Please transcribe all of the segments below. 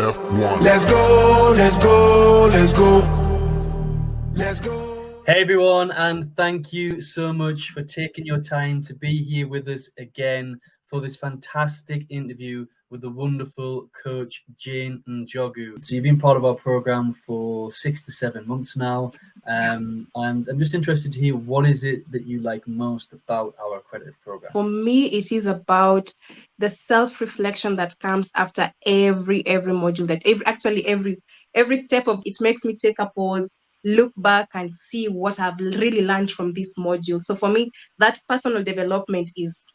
F1. Let's go, let's go, let's go. Let's go. Hey everyone, and thank you so much for taking your time to be here with us again for this fantastic interview with the wonderful coach Jane Njogu. So you've been part of our program for 6 to 7 months now, and I'm just interested to hear what is it that you like most about our accredited program. For me, it is about the self-reflection that comes after every module. That every step of it makes me take a pause, look back, and see what I've really learned from this module. So for me, that personal development is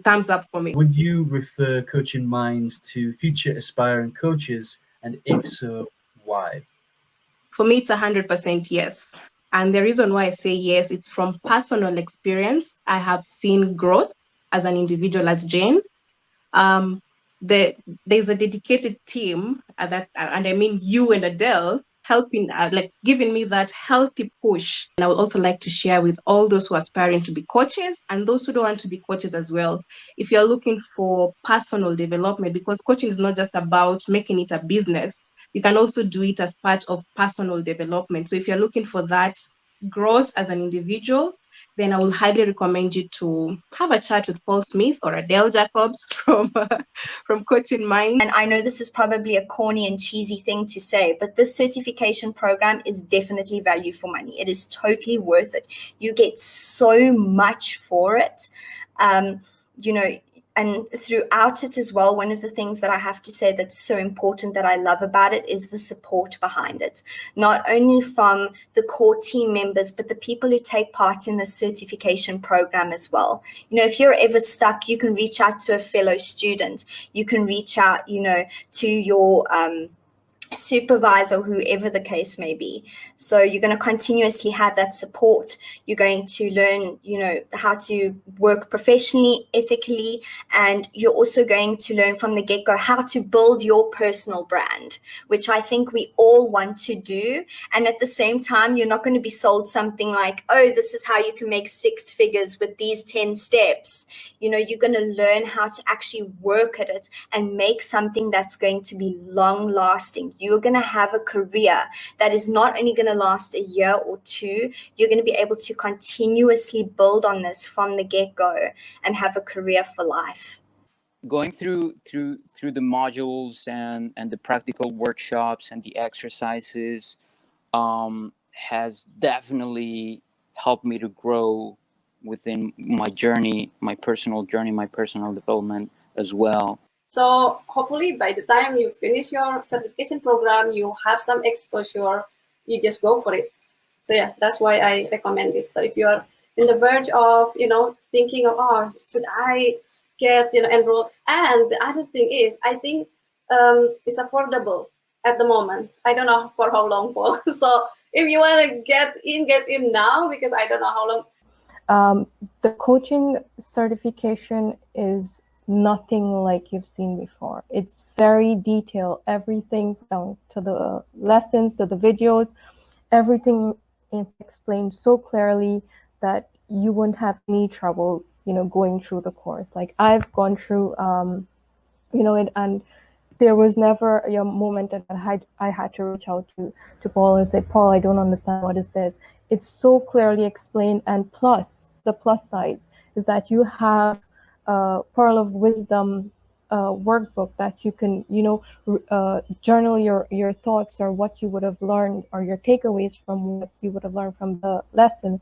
thumbs up for me. Would you refer Coaching Minds to future aspiring coaches, and if so, why? For me, it's 100% yes. And the reason why I say yes, it's from personal experience. I have seen growth as an individual, as Jane. There's a dedicated team and I mean you and Adele, helping, giving me that healthy push. And I would also like to share with all those who are aspiring to be coaches and those who don't want to be coaches as well. If you're looking for personal development, because coaching is not just about making it a business, you can also do it as part of personal development. So if you're looking for that growth as an individual, then I will highly recommend you to have a chat with Paul Smith or Adele Jacobs from Coaching Minds. And I know this is probably a corny and cheesy thing to say, but this certification program is definitely value for money. It is totally worth it. You get so much for it. And throughout it as well, one of the things that I have to say that's so important that I love about it is the support behind it. Not only from the core team members, but the people who take part in the certification program as well. If you're ever stuck, you can reach out to a fellow student. You can reach out, to your supervisor, whoever the case may be. So you're going to continuously have that support. You're going to learn, how to work professionally, ethically, and you're also going to learn from the get-go how to build your personal brand, which I think we all want to do. And at the same time, you're not going to be sold something like, oh, this is how you can make 6 figures with these 10 steps. You're going to learn how to actually work at it and make something that's going to be long-lasting. You're going to have a career that is not only going to last a year or 2, you're going to be able to continuously build on this from the get-go and have a career for life. Going through the modules and the practical workshops and the exercises has definitely helped me to grow within my journey, my personal development as well. So hopefully by the time you finish your certification program, you have some exposure, you just go for it. So yeah, that's why I recommend it. So if you're in the verge of, thinking of, should I get, enrolled? And the other thing is, I think it's affordable at the moment. I don't know for how long, Paul. So if you want to get in now, because I don't know how long. The coaching certification is nothing like you've seen before. It's very detailed, everything down to the lessons, to the videos, everything is explained so clearly that you wouldn't have any trouble, going through the course. Like I've gone through, and there was never a moment that I had to reach out to Paul and say, Paul, I don't understand, what is this? It's so clearly explained. And plus, the plus sides is that you have Pearl of Wisdom workbook that you can, journal your thoughts or what you would have learned or your takeaways from what you would have learned from the lesson.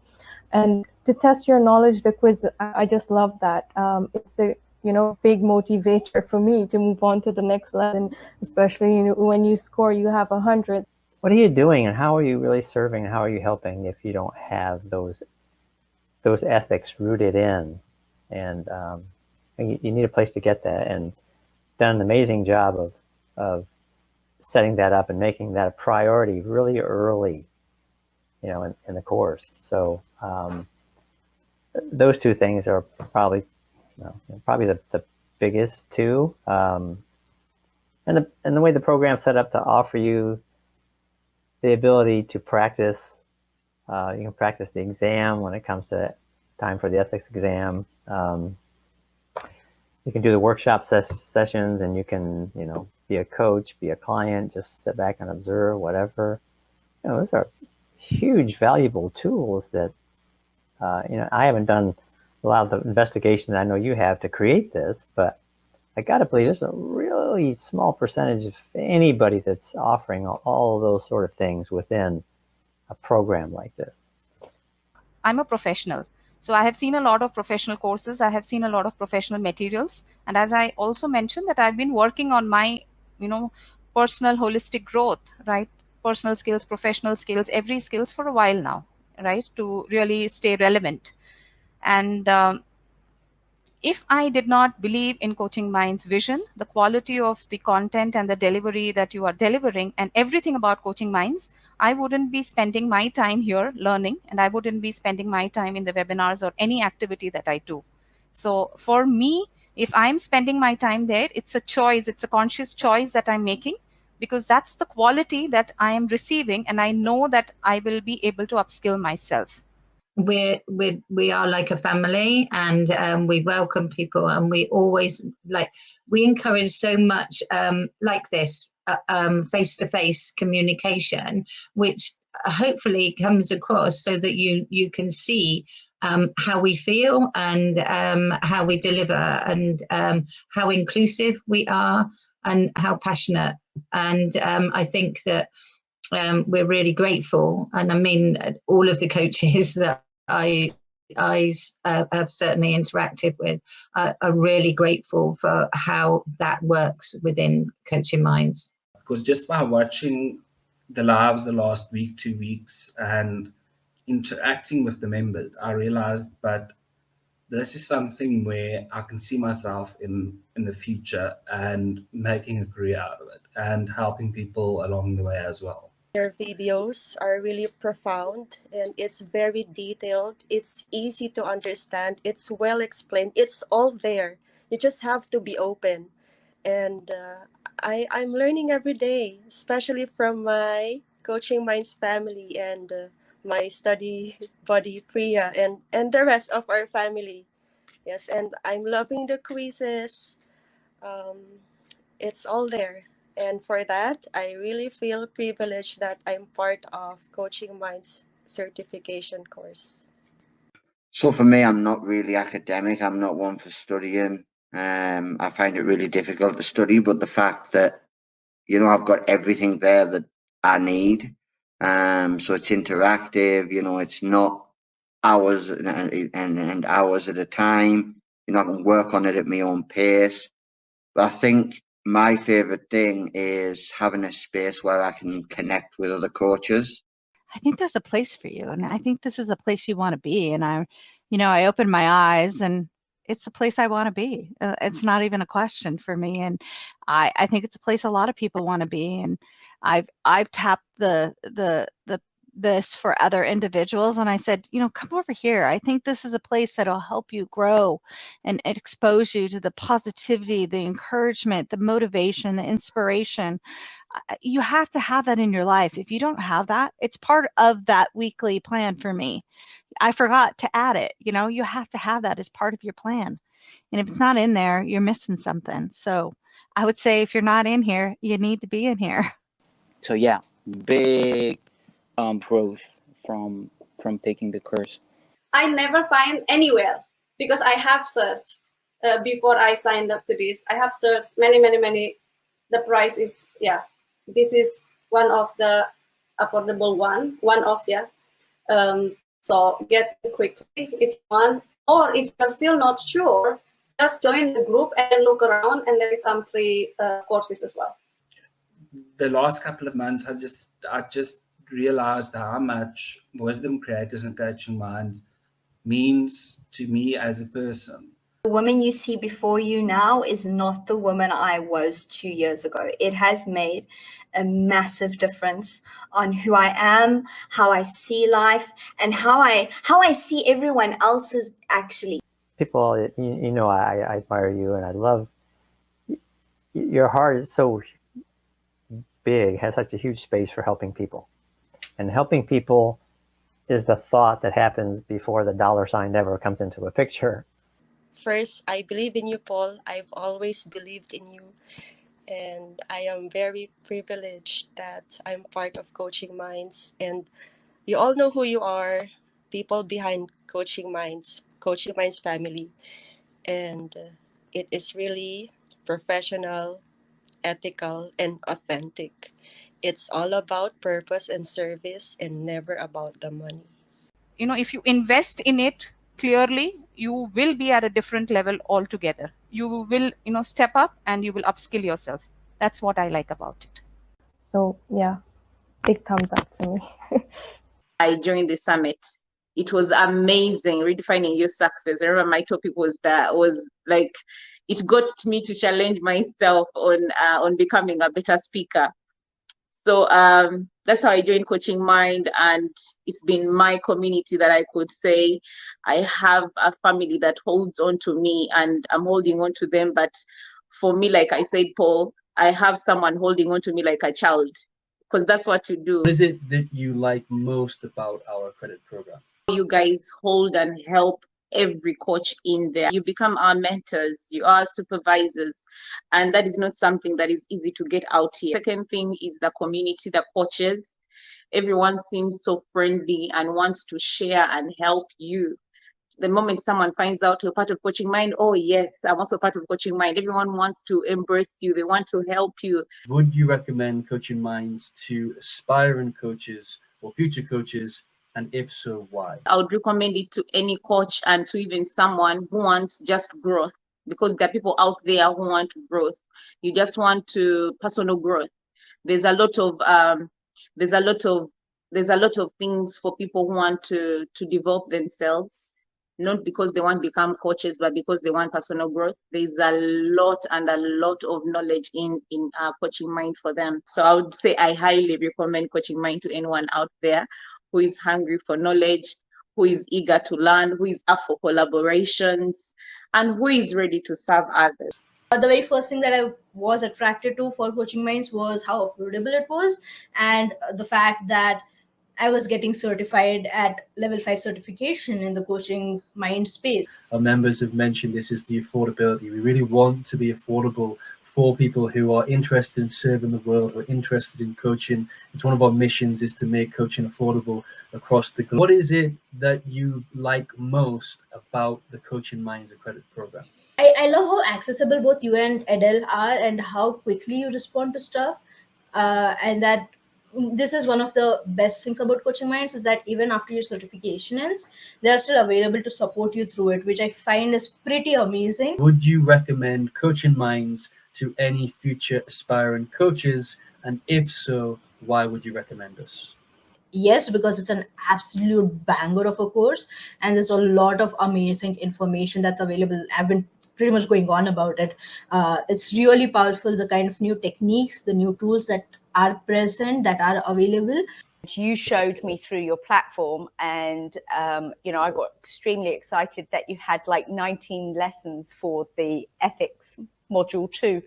And to test your knowledge, the quiz, I just love that. It's a big motivator for me to move on to the next lesson, especially when you score, you have 100. What are you doing and how are you really serving and how are you helping if you don't have those ethics rooted in? And you need a place to get that, and done an amazing job of setting that up and making that a priority really early, in the course. So those 2 things are probably the biggest 2. And the way the program's set up to offer you the ability to practice, you can practice the exam when it comes to time for the ethics exam. You can do the workshop sessions, and you can, be a coach, be a client, just sit back and observe, whatever. Those are huge, valuable tools that, I haven't done a lot of the investigation that I know you have to create this, but I got to believe there's a really small percentage of anybody that's offering all of those sort of things within a program like this. I'm a professional. So I have seen a lot of professional courses. I have seen a lot of professional materials. And as I also mentioned that I've been working on my, personal holistic growth, right? Personal skills, professional skills, every skills for a while now, right? To really stay relevant. And if I did not believe in Coaching Minds' vision, the quality of the content and the delivery that you are delivering and everything about Coaching Minds, I wouldn't be spending my time here learning, and I wouldn't be spending my time in the webinars or any activity that I do. So for me, if I'm spending my time there, it's a choice, it's a conscious choice that I'm making, because that's the quality that I am receiving, and I know that I will be able to upskill myself. We are like a family, and we welcome people, and we always we encourage so much like this face-to-face communication, which hopefully comes across so that you can see how we feel and how we deliver, and how inclusive we are and how passionate. And I think that we're really grateful, and I mean all of the coaches that I have certainly interacted with are really grateful for how that works within Coaching Minds. Because just by watching the lives the last week, 2 weeks, and interacting with the members, I realized, but this is something where I can see myself in the future and making a career out of it and helping people along the way as well. Your videos are really profound, and it's very detailed. It's easy to understand. It's well explained. It's all there. You just have to be open. And I'm learning every day, especially from my Coaching Minds family and my study buddy Priya and the rest of our family. Yes, and I'm loving the quizzes. It's all there. And for that, I really feel privileged that I'm part of Coaching Minds certification course. So for me, I'm not really academic. I'm not one for studying. I find it really difficult to study, but the fact that, I've got everything there that I need. So it's interactive, it's not hours and hours at a time. I can work on it at my own pace. But I think my favorite thing is having a space where I can connect with other coaches. I think there's a place for you, and I think this is a place you want to be. And I opened my eyes, and it's a place I want to be. It's not even a question for me, and I think it's a place a lot of people want to be. And I've tapped this for other individuals, and I said, come over here. I think this is a place that'll help you grow and expose you to the positivity, the encouragement, the motivation, the inspiration. You have to have that in your life. If you don't have that, it's part of that weekly plan for me. I forgot to add it. You have to have that as part of your plan. And if it's not in there, you're missing something. So I would say if you're not in here, you need to be in here. So yeah, big growth from taking the course. I never find anywhere, because I have searched before I signed up to this. I have searched many. The price is, this is one of the affordable one of. So get it quickly if you want, or if you're still not sure, just join the group and look around, and there is some free courses as well. The last couple of months, I just realized how much Wisdom Creators and Coaching Minds means to me as a person. The woman you see before you now is not the woman I was 2 years ago. It has made a massive difference on who I am, how I see life, and how I see everyone else's actually. People, I admire you, and I love your heart is so big, has such a huge space for helping people. And helping people is the thought that happens before the dollar sign ever comes into a picture. First, I believe in you, Paul. I've always believed in you. and I am very privileged that I'm part of Coaching Minds. And you all know who you are, people behind Coaching Minds family. And it is really professional, ethical, and authentic. It's all about purpose and service and never about the money. You know, if you invest in it clearly, you will be at a different level altogether. You will, you know, step up and you will upskill yourself. That's what I like about it. So yeah, big thumbs up for me. I joined the summit. It was amazing, redefining your success. I remember my topic was like, it got me to challenge myself on becoming a better speaker. So that's how I joined Coaching Mind, and it's been my community that I could say I have a family that holds on to me, and I'm holding on to them. But for me, like I said, Paul, I have someone holding on to me like a child, because that's what you do. What is it that you like most about our accredited program? You guys hold and help every coach in there. You become our mentors, you are supervisors, and that is not something that is easy to get out here. Second thing is the community, the coaches. Everyone seems so friendly and wants to share and help you. The moment someone finds out you're part of Coaching Mind, oh yes, I'm also part of Coaching Mind. Everyone wants to embrace you. They want to help you. Would you recommend Coaching Minds to aspiring coaches or future coaches? And if so, why? I would recommend it to any coach and to even someone who wants just growth, because there are people out there who want growth. You just want to personal growth. There's a lot of things for people who want to develop themselves, not because they want to become coaches, but because they want personal growth. There's a lot of knowledge in Coaching Mind for them. So I would say I highly recommend Coaching Mind to anyone out there who is hungry for knowledge, who is eager to learn, who is up for collaborations, and who is ready to serve others. The very first thing that I was attracted to for Coaching Minds was how affordable it was, and the fact that I was getting certified at level 5 certification in the Coaching Mind space. Our members have mentioned this is the affordability. We really want to be affordable for people who are interested in serving the world, who are interested in coaching. It's one of our missions is to make coaching affordable across the globe. What is it that you like most about the Coaching Minds accredited program? I love how accessible both you and Adele are, and how quickly you respond to stuff, and that this is one of the best things about Coaching Minds, is that even after your certification ends, they are still available to support you through it, which I find is pretty amazing. Would you recommend Coaching Minds to any future aspiring coaches? And if so, why would you recommend us? Yes, because it's an absolute banger of a course, and there's a lot of amazing information that's available. I've been pretty much going on about it. It's really powerful, the kind of new techniques, the new tools that are present, that are available. You showed me through your platform, and you know, I got extremely excited that you had like 19 lessons for the ethics module 2.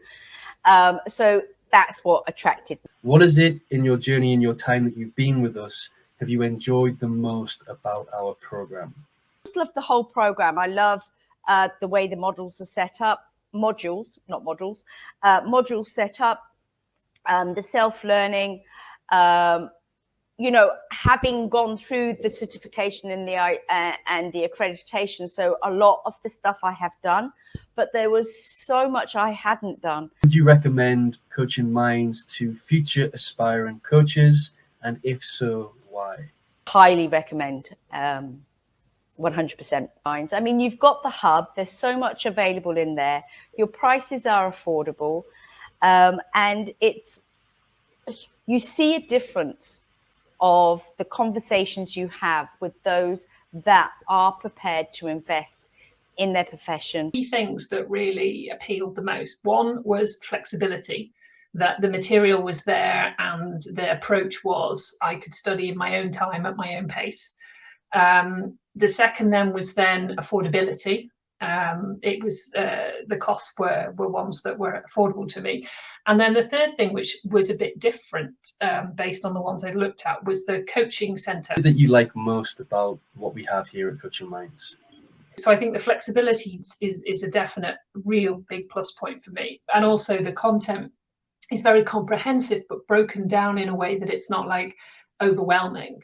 So that's what attracted me. What is it in your journey, in your time that you've been with us, have you enjoyed the most about our program? I just love the whole program. I love the way the modules are set up, modules set up, the self-learning, you know, having gone through the certification in the and the accreditation. So a lot of the stuff I have done, but there was so much I hadn't done. Would you recommend Coaching Minds to future aspiring coaches? And if so, why? Highly recommend. 100% Minds. I mean, you've got the hub. There's so much available in there. Your prices are affordable, and you see a difference of the conversations you have with those that are prepared to invest in their profession. Three things that really appealed the most. One was flexibility, that the material was there and the approach was I could study in my own time at my own pace. The second then was then affordability. It was the costs were ones that were affordable to me. And then the third thing, which was a bit different based on the ones I looked at, was the coaching centre. What that you like most about what we have here at Coaching Minds? So I think the flexibility is a definite, real big plus point for me. And also the content is very comprehensive, but broken down in a way that it's not like overwhelming.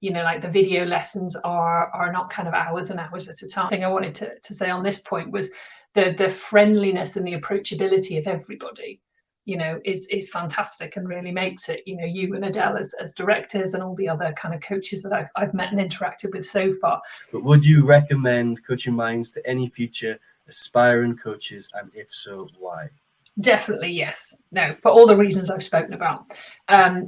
You know, like the video lessons are not kind of hours and hours at a time. The thing I wanted to say on this point was the friendliness and the approachability of everybody, you know, is fantastic and really makes it, you know, you and Adele as directors and all the other kind of coaches that I've met and interacted with so far. But would you recommend Coaching Minds to any future aspiring coaches, and if so, why? Definitely yes. No, for all the reasons I've spoken about.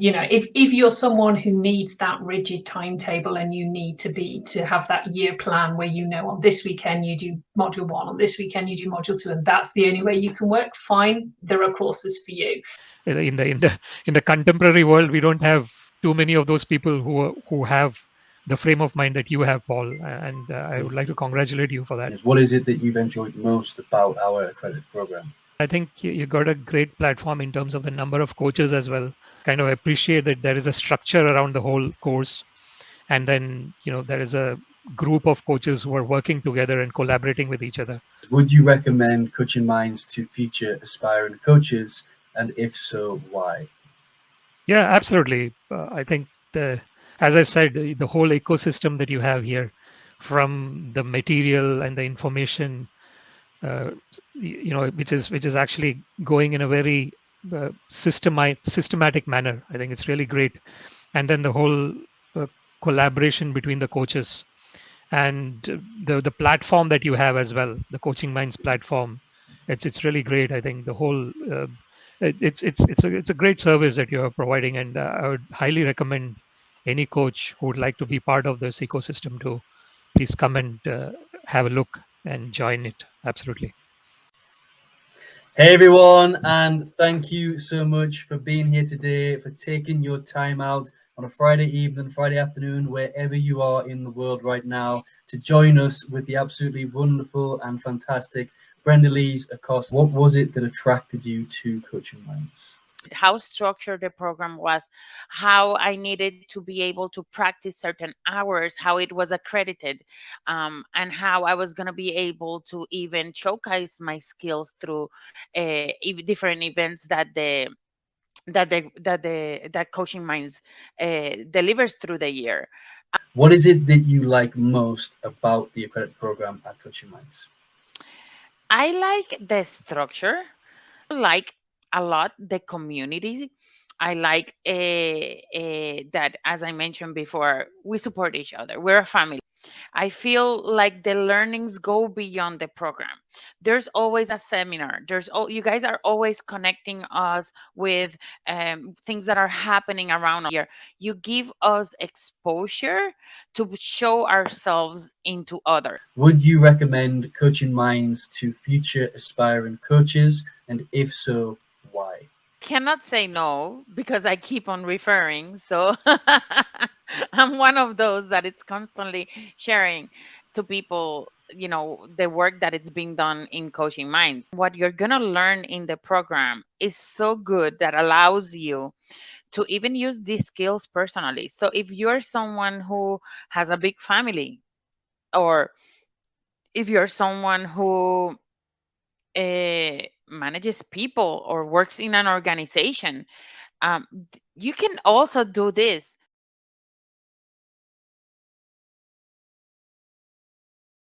You know, if you're someone who needs that rigid timetable and you need to have that year plan where, you know, on this weekend you do module 1, on this weekend you do module 2, and that's the only way you can work, fine, there are courses for you. In the contemporary world, we don't have too many of those people who have the frame of mind that you have, Paul, and I would like to congratulate you for that. What is it that you've enjoyed most about our accredited program? I think you got a great platform in terms of the number of coaches as well. Kind of appreciate that there is a structure around the whole course, and then, you know, there is a group of coaches who are working together and collaborating with each other. Would you recommend Coaching Minds to future aspiring coaches, and if so, why? Yeah, absolutely. I think as I said, the whole ecosystem that you have here, from the material and the information, you know, which is actually going in a very systematic manner. I think it's really great, and then the whole collaboration between the coaches and the platform that you have as well, the Coaching Minds platform. It's really great. I think the whole it's a great service that you're providing, and I would highly recommend any coach who would like to be part of this ecosystem to please come and have a look and join it. Absolutely. Hey everyone, and thank you so much for being here today, for taking your time out on a Friday evening, Friday afternoon, wherever you are in the world right now, to join us with the absolutely wonderful and fantastic Brenda Lees Acosta. What was it that attracted you to Coaching Minds? How structured the program was, how I needed to be able to practice certain hours, how it was accredited, and how I was going to be able to even showcase my skills through different events that Coaching Minds delivers through the year. What is it that you like most about the accredited program at Coaching Minds? I like the structure. I like a lot the community. I like that, as I mentioned before, we support each other. We're a family. I feel like the learnings go beyond the program. There's always a seminar. You guys are always connecting us with things that are happening around here. You give us exposure to show ourselves into others. Would you recommend Coaching Minds to future aspiring coaches, and if so, why? Cannot say no because I keep on referring. So I'm one of those that it's constantly sharing to people, you know, the work that it's being done in Coaching Minds. What you're going to learn in the program is so good that allows you to even use these skills personally. So if you're someone who has a big family, or if you're someone who manages people or works in an organization, you can also do this.